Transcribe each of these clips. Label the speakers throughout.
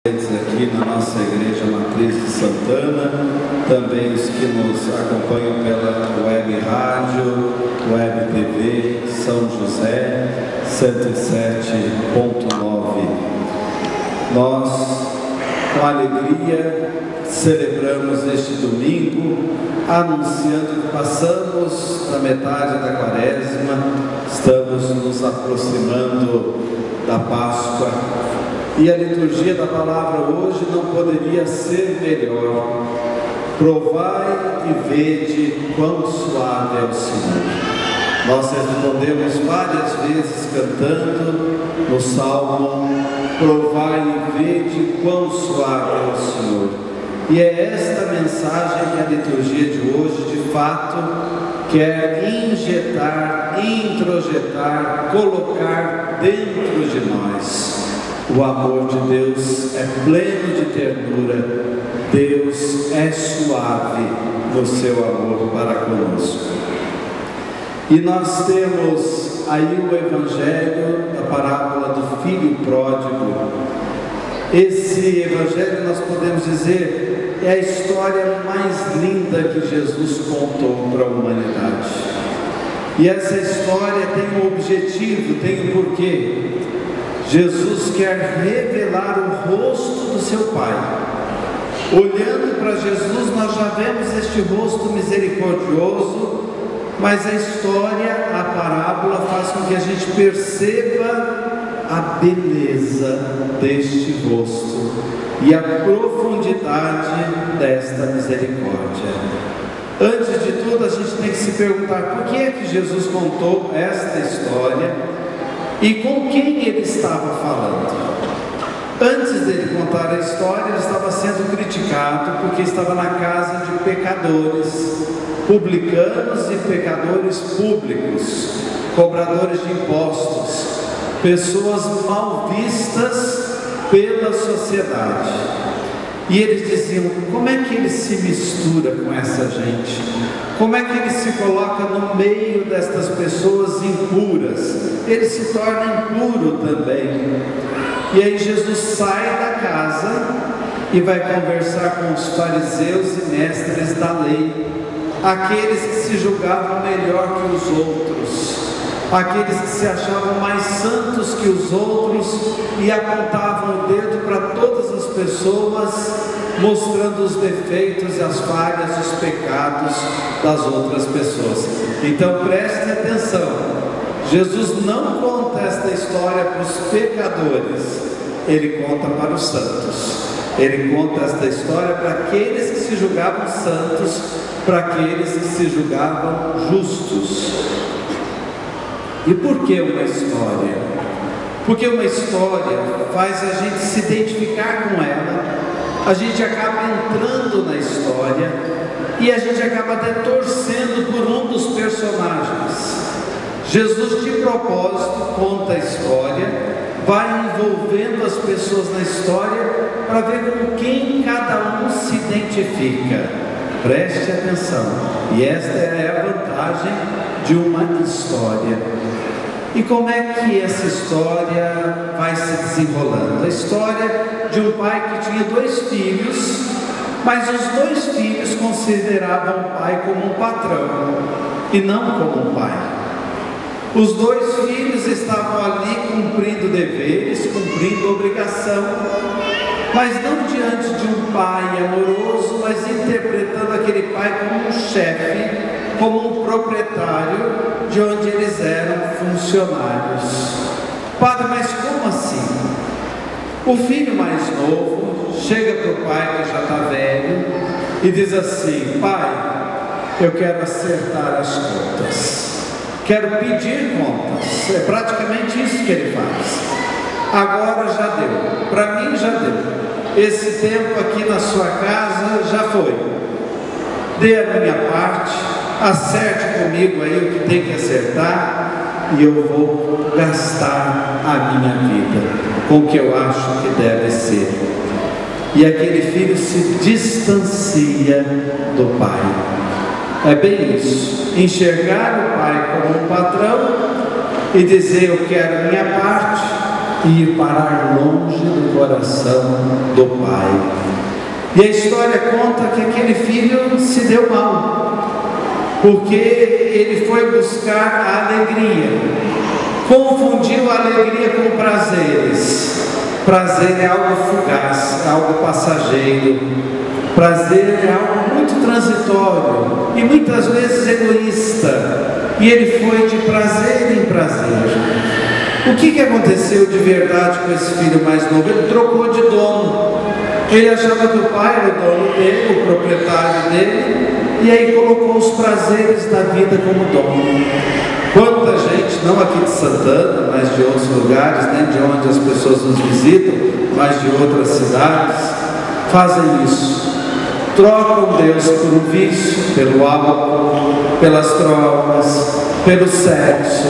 Speaker 1: Aqui na nossa igreja matriz de Santana, também os que nos acompanham pela web rádio, web TV São José 107.9. Nós, com alegria, celebramos este domingo, anunciando que passamos da metade da quaresma, estamos nos aproximando da Páscoa. E a liturgia da palavra hoje não poderia ser melhor. Provai e vede quão suave é o Senhor. Nós respondemos várias vezes cantando no Salmo: provai e vede quão suave é o Senhor. E é esta mensagem que a liturgia de hoje, de fato, quer injetar, introjetar, colocar dentro de nós. O amor de Deus é pleno de ternura, Deus é suave no seu amor para conosco. E nós temos aí o evangelho da parábola do filho pródigo. Esse evangelho, nós podemos dizer, é a história mais linda que Jesus contou para a humanidade. E essa história tem um objetivo, tem um porquê. Jesus quer revelar o rosto do seu Pai. Olhando para Jesus, nós já vemos este rosto misericordioso, mas a história, a parábola, faz com que a gente perceba a beleza deste rosto e a profundidade desta misericórdia. Antes de tudo, a gente tem que se perguntar por que é que Jesus contou esta história e com quem ele estava falando. Antes dele contar a história, ele estava sendo criticado porque estava na casa de pecadores, publicanos e pecadores públicos, cobradores de impostos, pessoas mal vistas pela sociedade. E eles diziam: como é que ele se mistura com essa gente? Como é que ele se coloca no meio destas pessoas impuras? Ele se torna impuro também. E aí Jesus sai da casa e vai conversar com os fariseus e mestres da lei, aqueles que se julgavam melhor que os outros, aqueles que se achavam mais santos que os outros e apontavam o dedo para todas as pessoas, mostrando os defeitos e as falhas, os pecados das outras pessoas. Então prestem atenção, Jesus não conta esta história para os pecadores, ele conta para os santos. Ele conta esta história para aqueles que se julgavam santos, para aqueles que se julgavam justos. E por que uma história? Porque uma história faz a gente se identificar com ela, a gente acaba entrando na história e a gente acaba até torcendo por um dos personagens. Jesus, de propósito, conta a história, vai envolvendo as pessoas na história para ver com quem cada um se identifica. Preste atenção, e esta é a vantagem de uma história. E como é que essa história vai se desenrolando? A história de um pai que tinha 2 filhos, mas os 2 filhos consideravam o pai como um patrão e não como um pai. Os 2 filhos estavam ali cumprindo deveres, cumprindo obrigação, mas não diante de um pai amoroso, mas interpretando aquele pai como um chefe, como um proprietário de onde eles eram funcionários. Padre, mas como assim? O filho mais novo chega para o pai que já está velho e diz assim: pai, eu quero acertar as contas, quero pedir contas. É praticamente isso que ele faz. Agora já deu, para mim já deu. Esse tempo aqui na sua casa já foi. Dê a minha parte, acerte comigo aí o que tem que acertar e eu vou gastar a minha vida com o que eu acho que deve ser. E aquele filho se distancia do pai. É bem isso, enxergar o pai como um patrão e dizer: eu quero a minha parte, e ir parar longe do coração do Pai. E a história conta que aquele filho se deu mal, porque ele foi buscar a alegria, confundiu a alegria com prazeres. Prazer é algo fugaz, é algo passageiro. Prazer é algo muito transitório e muitas vezes egoísta. E ele foi de prazer em prazer. O que aconteceu de verdade com esse filho mais novo? Ele trocou de dono. Ele achava que o pai era o dono dele, o proprietário dele, e aí colocou os prazeres da vida como dono. Quanta gente, não aqui de Santana, mas de outros lugares, nem de onde as pessoas nos visitam, mas de outras cidades, fazem isso. Trocam Deus por um vício, pelo álcool, pelas drogas, pelo sexo,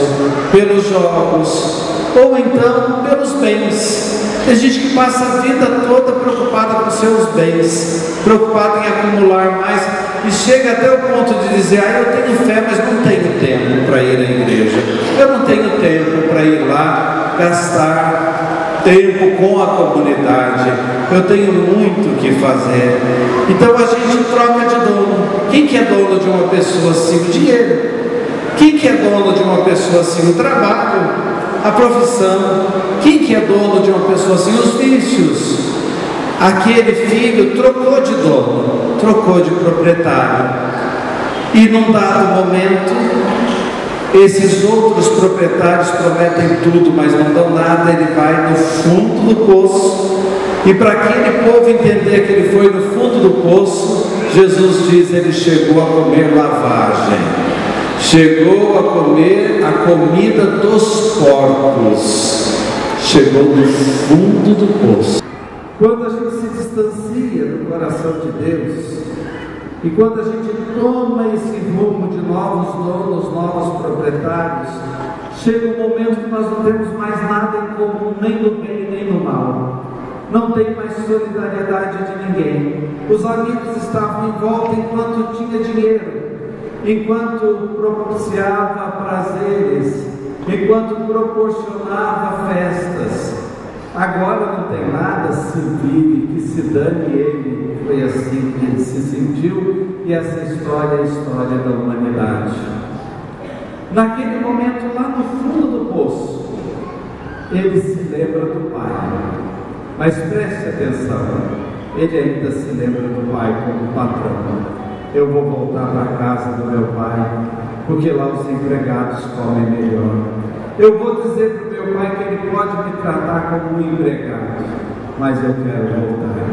Speaker 1: pelos jogos, ou então pelos bens. Tem gente que passa a vida toda preocupada com seus bens, preocupada em acumular mais, e chega até o ponto de dizer: eu tenho fé, mas não tenho tempo para ir à igreja, eu não tenho tempo para ir lá gastar tempo com a comunidade, eu tenho muito o que fazer. Então a gente troca de dono. Quem que é dono de uma pessoa assim? O dinheiro. Quem que é dono de uma pessoa assim? O trabalho, a profissão. Quem que é dono de uma pessoa assim? Os vícios. Aquele filho trocou de dono, trocou de proprietário, e num dado momento esses outros proprietários prometem tudo, mas não dão nada. Ele vai no fundo do poço, e para aquele povo entender que ele foi no fundo do poço, Jesus diz: ele chegou a comer lavagem, chegou a comer a comida dos porcos, chegou no fundo do poço. Quando a gente se distancia do coração de Deus, e quando a gente toma esse rumo de novos donos, novos proprietários, chega um momento que nós não temos mais nada em comum, nem no bem nem no mal. Não tem mais solidariedade de ninguém. Os amigos estavam em volta enquanto tinha dinheiro, enquanto propiciava prazeres, enquanto proporcionava festas. Agora não tem nada, se vive, que se dane ele. Foi assim que ele se sentiu, e essa história é a história da humanidade. Naquele momento, lá no fundo do poço, ele se lembra do Pai. Mas preste atenção, ele ainda se lembra do Pai como patrão. Eu vou voltar para a casa do meu pai, porque lá os empregados comem melhor. Eu vou dizer para o meu pai que ele pode me tratar como um empregado, mas eu quero voltar.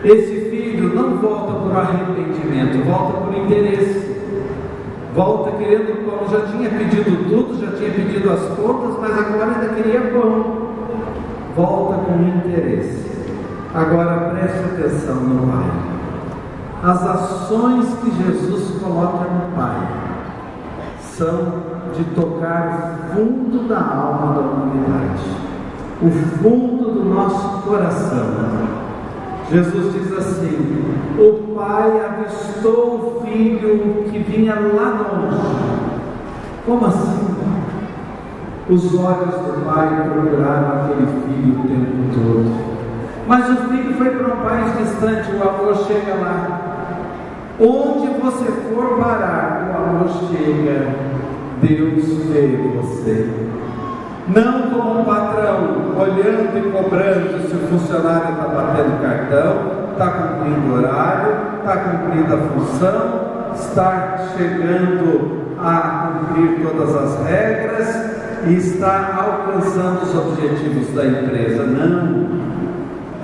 Speaker 1: Esse filho não volta por arrependimento, volta por interesse. Volta querendo pão. Já tinha pedido tudo, já tinha pedido as contas, mas agora ainda queria pão. Volta com interesse. Agora preste atenção no Pai. As ações que Jesus coloca no Pai são de tocar o fundo da alma da humanidade, o fundo do nosso coração. Jesus diz assim: o pai avistou o filho que vinha lá longe. Como assim? Os olhos do pai procuraram aquele filho o tempo todo, mas o filho foi para um país distante. O amor chega lá. Onde você for parar, o amor chega. Deus vê você, não como um patrão olhando e cobrando se o funcionário está batendo cartão, está cumprindo horário, está cumprindo a função, está chegando a cumprir todas as regras e está alcançando os objetivos da empresa. Não,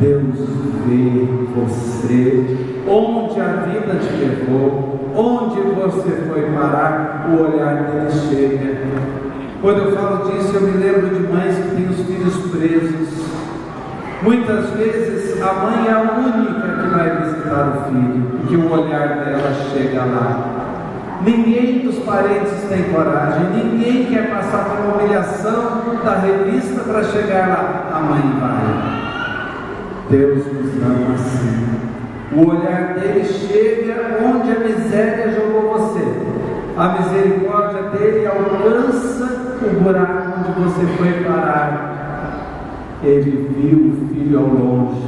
Speaker 1: Deus vê você, onde a vida te levou, onde você foi parar, o olhar dele chega. Quando eu falo disso, eu me lembro de mães que têm os filhos presos. Muitas vezes a mãe é a única que vai visitar o filho, porque o olhar dela chega lá. Ninguém dos parentes tem coragem, ninguém quer passar pela humilhação da revista para chegar lá. A mãe vai. Deus nos ama assim. O olhar dele chega onde a miséria jogou você. A misericórdia dele alcança o buraco onde você foi parar. ele viu o filho ao longe,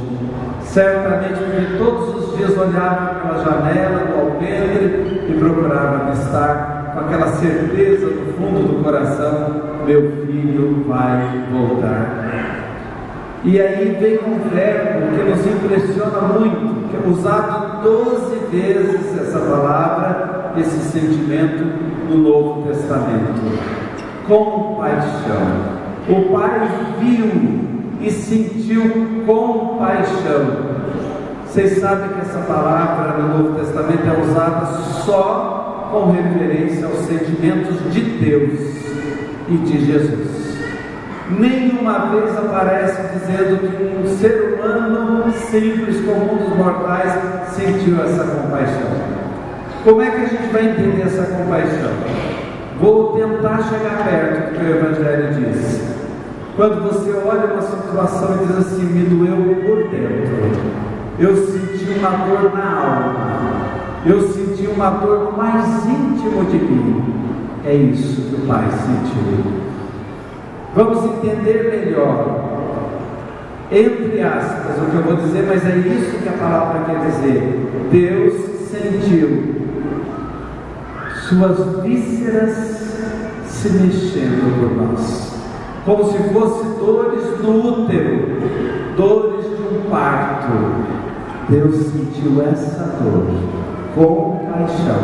Speaker 1: certamente porque todos os dias olhava pela janela do alpendre e procurava estar com aquela certeza no fundo do coração: meu filho vai voltar. E aí vem um verbo que nos impressiona muito, que é usado 12 vezes essa palavra, esse sentimento no Novo Testamento: compaixão. O Pai viu e sentiu compaixão. Vocês sabem que essa palavra no Novo Testamento é usada só com referência aos sentimentos de Deus e de Jesus. Nenhuma vez aparece dizendo que um ser humano simples, comum dos mortais, sentiu essa compaixão. Como é que a gente vai entender essa compaixão? Vou tentar chegar perto do que o Evangelho diz. Quando você olha uma situação e diz assim: me doeu por dentro, eu senti uma dor na alma, eu senti uma dor no mais íntimo de mim. É isso que o Pai sentiu. Vamos entender melhor, entre aspas, o que eu vou dizer, mas é isso que a palavra quer dizer. Deus sentiu suas vísceras se mexendo por nós, como se fossem dores no útero, dores de um parto. Deus sentiu essa dor com compaixão.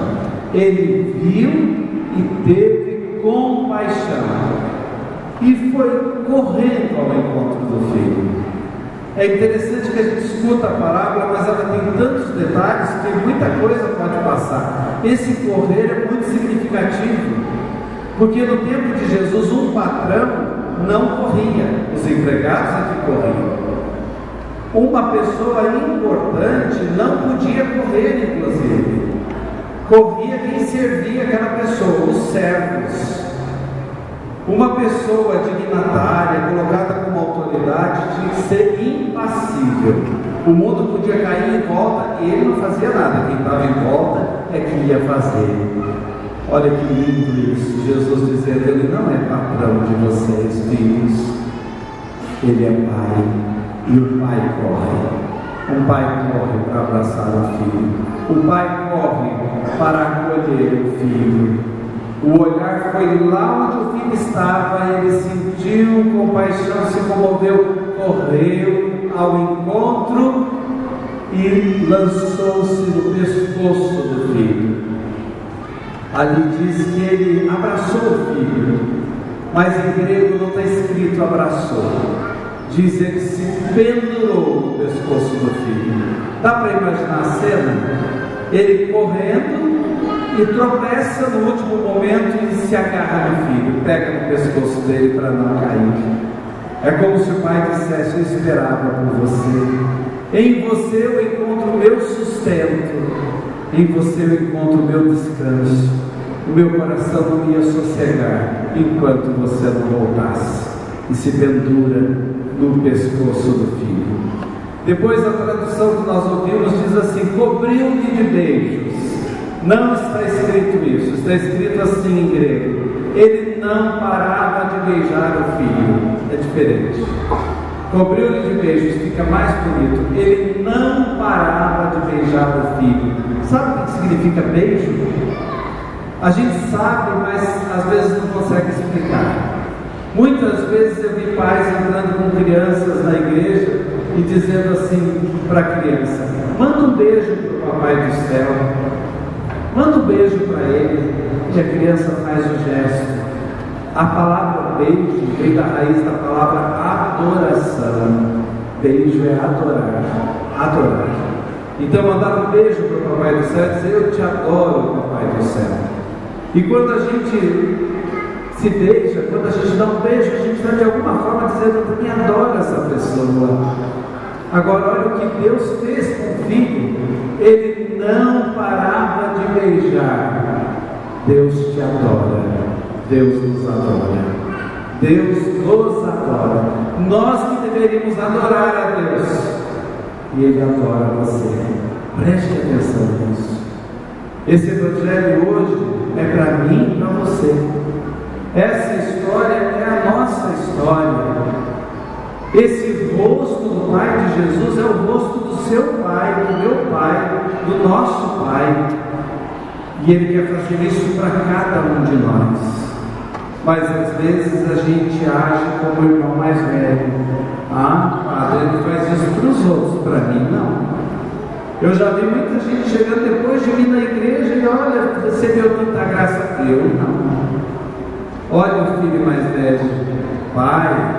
Speaker 1: Ele viu e teve compaixão e foi correndo ao encontro do filho. É interessante que a gente escuta a palavra, mas ela tem tantos detalhes que muita coisa pode passar. Esse correr é muito significativo, porque no tempo de Jesus um patrão não corria, os empregados é que corriam. Uma pessoa importante não podia correr, inclusive. Corria quem servia aquela pessoa, os servos. Uma pessoa dignatária, colocada como autoridade, tinha que ser impassível. O mundo podia cair em volta e ele não fazia nada. Quem estava em volta é que ia fazer. Olha que lindo isso, Jesus dizendo: ele não é patrão de vocês, filhos, ele é pai, e o pai corre. Um pai corre para abraçar o filho, o pai corre para acolher o filho. O olhar foi lá onde o filho estava, ele sentiu compaixão, se comoveu, correu ao encontro e lançou-se no pescoço do filho. Ali diz que ele abraçou o filho, mas em grego não está escrito abraçou, diz ele se pendurou no pescoço do filho. Dá para imaginar a cena? Ele correndo e tropeça no último momento e se agarra no filho, pega no pescoço dele para não cair. É como se o pai dissesse: eu esperava por você, em você eu encontro o meu sustento, em você eu encontro o meu descanso. O meu coração não ia sossegar enquanto você não voltasse. E se pendura no pescoço do filho. Depois a tradução que nós ouvimos diz assim: cobriu-lhe de beijos. Não está escrito isso, está escrito assim em grego: ele não parava de beijar o filho. É diferente. Cobriu-lhe de beijos, fica mais bonito. Ele não parava de beijar o filho. Sabe o que significa beijo? A gente sabe, mas às vezes não consegue explicar. Muitas vezes eu vi pais entrando com crianças na igreja e dizendo assim para a criança: manda um beijo para o Papai do Céu, manda um beijo para ele. E a criança faz o gesto. A palavra beijo vem da raiz da palavra adoração. Beijo é adorar, adorar. Então mandar um beijo para o Papai do Céu e dizer: eu te adoro, Papai do Céu. E quando a gente se beija, quando a gente dá um beijo, a gente está de alguma forma dizendo: eu também adoro essa pessoa. Agora olha o que Deus fez com o filho. Ele não parava de beijar. Deus te adora, Deus nos adora, Deus nos adora. Nós que deveríamos adorar a Deus, e Ele adora você. Preste atenção nisso. Esse Evangelho hoje é para mim e para você. Essa história é a nossa história. Esse rosto do Pai de Jesus é o rosto do seu Pai, do meu Pai, do nosso Pai. E Ele quer fazer isso para cada um de nós. Mas às vezes a gente age como o irmão mais velho. Ah, Padre, ele faz isso para os outros, para mim não. Eu já vi muita gente chegando depois de vir na igreja e olha, recebeu tanta graça. Eu não. Olha o filho mais velho. Pai,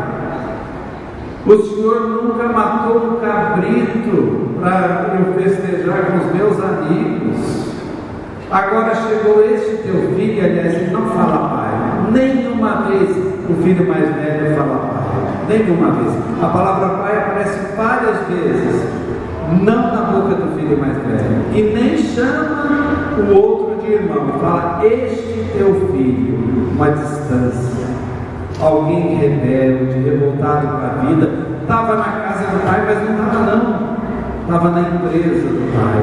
Speaker 1: o Senhor nunca matou um cabrito para eu festejar com os meus amigos. Agora chegou este teu filho, aliás, ele não fala pai. Nenhuma vez o filho mais velho fala pai. Nenhuma vez. A palavra pai aparece várias vezes, não na boca do filho mais velho. E nem chama o outro de irmão. Fala, este teu filho. Uma distância. Alguém rebelde, revoltado com a vida. Estava na casa do pai, mas não estava não. Estava na empresa do pai.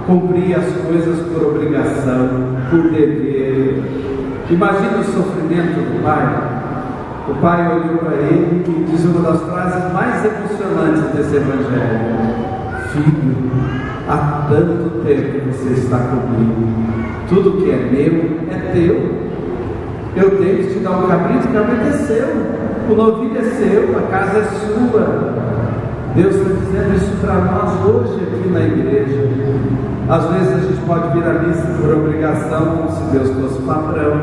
Speaker 1: Cumpria as coisas por obrigação, por dever. Imagina o sofrimento do pai. O pai olhou para ele e diz uma das frases mais emocionantes desse evangelho: filho, há tanto tempo você está comigo, tudo que é meu é teu. Eu tenho que te dar um cabrito, o cabrito é seu, o novilho é seu, a casa é sua. Deus está dizendo isso para nós hoje aqui na igreja. Às vezes a gente pode vir à missa por obrigação, como se Deus fosse patrão.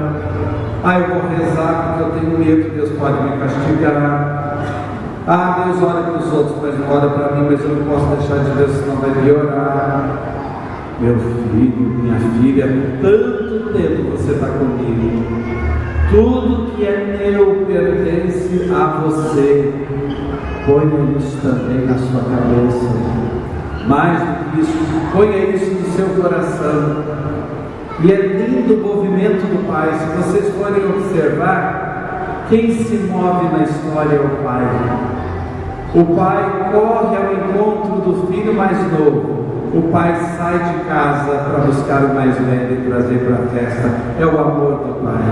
Speaker 1: Eu vou rezar porque eu tenho medo que Deus pode me castigar. Deus ora para os outros, mas não ora para mim, mas eu não posso deixar de Deus, senão vai me orar. Meu filho, minha filha, tanto tempo você está comigo. Tudo que é meu pertence a você. Ponha isso também na sua cabeça. Mais do que isso, ponha isso no seu coração. E é lindo o movimento do Pai. Se vocês forem observar, quem se move na história é o Pai. O Pai corre ao encontro do filho mais novo. O Pai sai de casa para buscar o mais velho e trazer para a festa. É o amor do Pai.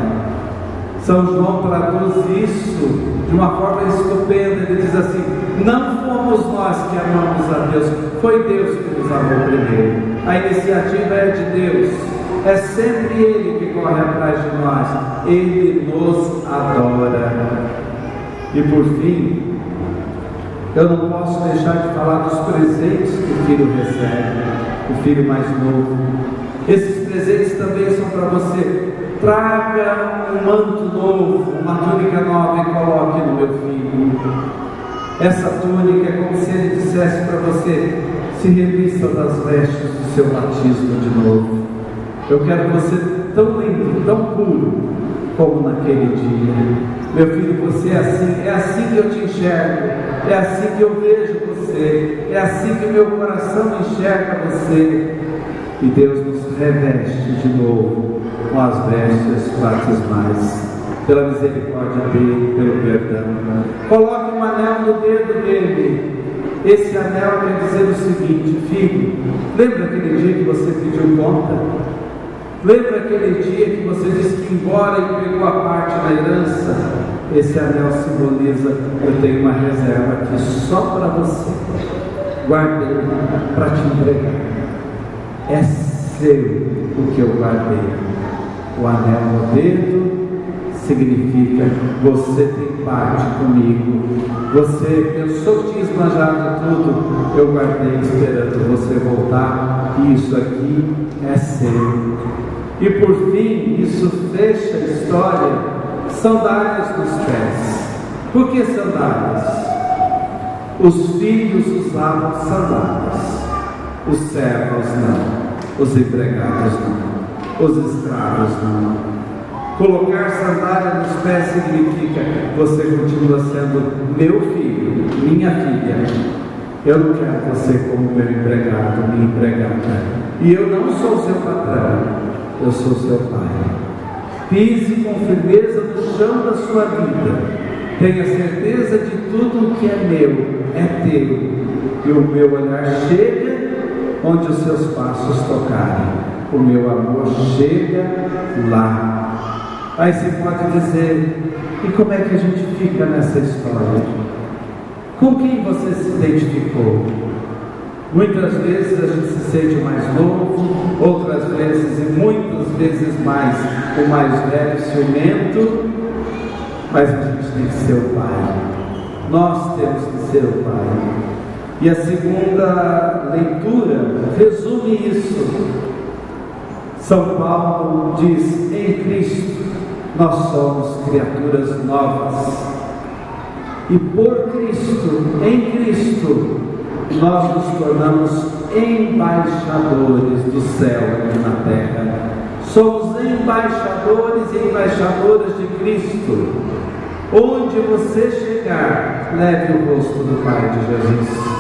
Speaker 1: São João traduz isso de uma forma estupenda. Ele diz assim: não fomos nós que amamos a Deus, foi Deus que nos amou primeiro. A iniciativa é de Deus, é sempre Ele que corre atrás de nós, Ele nos adora. E por fim, eu não posso deixar de falar dos presentes que o filho recebe, o filho mais novo. Esses presentes também são para você. Traga um manto novo, uma túnica nova e coloque no meu filho. Essa túnica é como se ele dissesse para você: se revista das vestes do seu batismo de novo. Eu quero você tão limpo, tão puro como naquele dia. Meu filho, você é assim que eu te enxergo, é assim que eu vejo você, é assim que o meu coração enxerga você. E Deus nos reveste de novo com as vestes batismais, pela misericórdia dele, pelo perdão. Coloque um anel no dedo dele. Esse anel quer dizer o seguinte: filho, lembra aquele dia que você pediu conta? Lembra aquele dia que você disse que embora e pegou a parte da herança? Esse anel simboliza: eu tenho uma reserva aqui só para você, guardei para te entregar. É seu o que eu guardei. O anel no dedo significa: você tem parte comigo. Você pensou que tinha esbanjado tudo, eu guardei esperando você voltar. E isso aqui é seu. E por fim, isso fecha a história: sandálias nos pés. Por que sandálias? Os filhos usavam sandálias, os servos não, os empregados não, os escravos não. Colocar sandália nos pés significa: você continua sendo meu filho, minha filha. Eu não quero você como meu empregado, minha empregada. E eu não sou seu patrão, eu sou seu pai. Pise com firmeza no chão da sua vida. Tenha certeza de tudo que é meu, é teu. E o meu olhar chega onde os seus passos tocarem. O meu amor chega lá. Aí você pode dizer: e como é que a gente fica nessa história? Com quem você se identificou? Muitas vezes a gente se sente o mais novo, outras vezes e muitas vezes mais o mais velho, ciumento, mas a gente tem que ser o pai. Nós temos que ser o pai. E a segunda leitura resume isso. São Paulo diz: em Cristo nós somos criaturas novas. E por Cristo, em Cristo, nós nos tornamos embaixadores do céu aqui na terra. Somos embaixadores e embaixadoras de Cristo. Onde você chegar, leve o rosto do Pai de Jesus.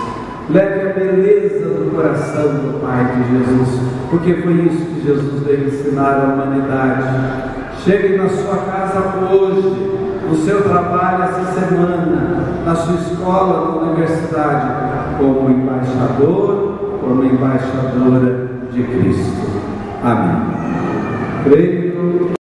Speaker 1: Leve a beleza do coração do Pai de Jesus, porque foi isso que Jesus veio ensinar à humanidade. Chegue na sua casa hoje, no seu trabalho essa semana, na sua escola, na universidade, como embaixador, como embaixadora de Cristo. Amém. Creio